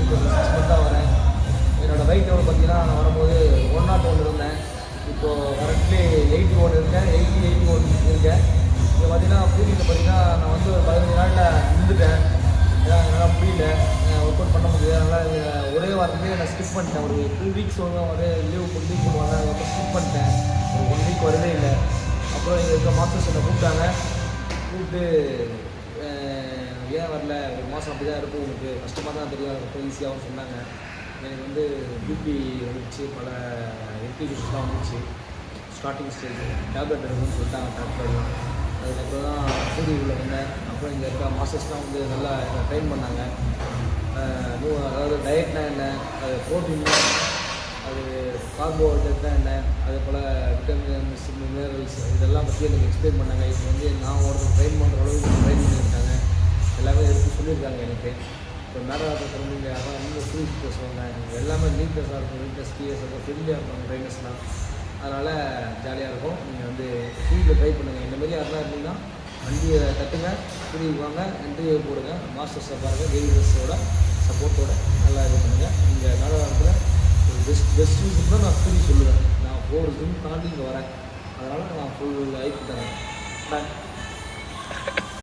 இப்போ 6 மந்த்தாக வரேன். என்னோடய வெயிட் எவ்வளோ பார்த்தீங்கன்னா, நான் வரும்போது 101 இருந்தேன். இப்போது கரண்ட்லி 81 இருக்கேன். 81 இருக்கேன். இங்கே பார்த்தீங்கன்னா பூரியில் பார்த்தீங்கன்னா நான் வந்து ஒரு 15 நாளில் நின்றுட்டேன். ஏன்னா என்னால் முடியல, ஒர்க் அவுட் பண்ண முடியல. அதனால் ஒரே வாரத்துலேயே நான் ஸ்கிப் பண்ணிட்டேன். ஒரு 2 வீக்ஸ் வந்து லீவ் போட்டு போவாங்க, அதுக்கப்புறம் ஸ்கிப் பண்ணிட்டேன். ஒரு 1 வீக் வரவே இல்லை. அப்புறம் இங்கே இருக்க மாஸ்டர்ஸ் என்னை கூப்பிட்டாங்க. கூப்பிட்டு ஏன் வரல, ஒரு மாதம் அப்படி தான் இருக்கும், உங்களுக்கு கஷ்டமாக தான் தெரியும், ரொம்ப ஈஸியாகவும் சொன்னாங்க. எனக்கு வந்து பிபி வந்துச்சு, பல இன்ஃபிகேஷன்ஸ்லாம் வந்துச்சு. ஸ்டார்டிங் ஸ்டேஜ் டேப்லெட் எடுக்கணும்னு சொல்லிட்டாங்க டாக்டர்லாம். அதுக்கப்புறம் தான் பூரியில் வந்தேன். அப்புறம் இங்கே இருக்க மாஸ்டர்ஸ்லாம் வந்து நல்லா ட்ரெயின் பண்ணாங்க. அதாவது டயட்னா என்ன, அது ப்ரோட்டீன், அது கார்போஹைட்ரேட்னா என்ன, அதே போல் விட்டமின்ஸ், மினரல்ஸ் இதெல்லாம் பற்றி எனக்கு எக்ஸ்பிளைன் பண்ணாங்க. இப்போ வந்து நான் ஒருத்தர் ட்ரெயின் பண்ணுற அளவுக்கு ட்ரெயின் பண்ணியிருக்காங்க. எல்லாமே எடுத்து சொல்லியிருக்காங்க எனக்கு. இப்போ மேரதானத்தில் வந்து யாரும் இன்னும் ஃப்ரீஸ் பேசுவாங்க. எல்லாமே நீட்னஸாக இருக்கும், நீட்னஸ் டிஎஸ் இருக்கும், ஃப்ரெண்ட்லியாக இருப்பாங்க ட்ரைனர்ஸ்லாம். அதனால் ஜாலியாக இருக்கும். நீங்கள் வந்து ஃபீல்டில் ட்ரை பண்ணுங்கள். இந்த மாதிரி யாரெல்லாம் இருந்தீங்கன்னா வண்டியை தட்டுங்க, ஃப்ரீக்கு வாங்க, இன்டர்வியூ போடுங்க, மாஸ்டர்ஸை பாருங்கள், கைடர்ஸோட சப்போர்ட்டோடு நல்லா இது பண்ணுங்கள். இங்கே மேரதானத்தில் ஒரு பெஸ்ட் ரீசன் தான் நான் ஃப்ரீ சொல்லுவேன். நான் 4 ஜிம் தாண்டி இங்கே வரேன். அதனால் நான் ஃபுல் லைஃப் தரேன்.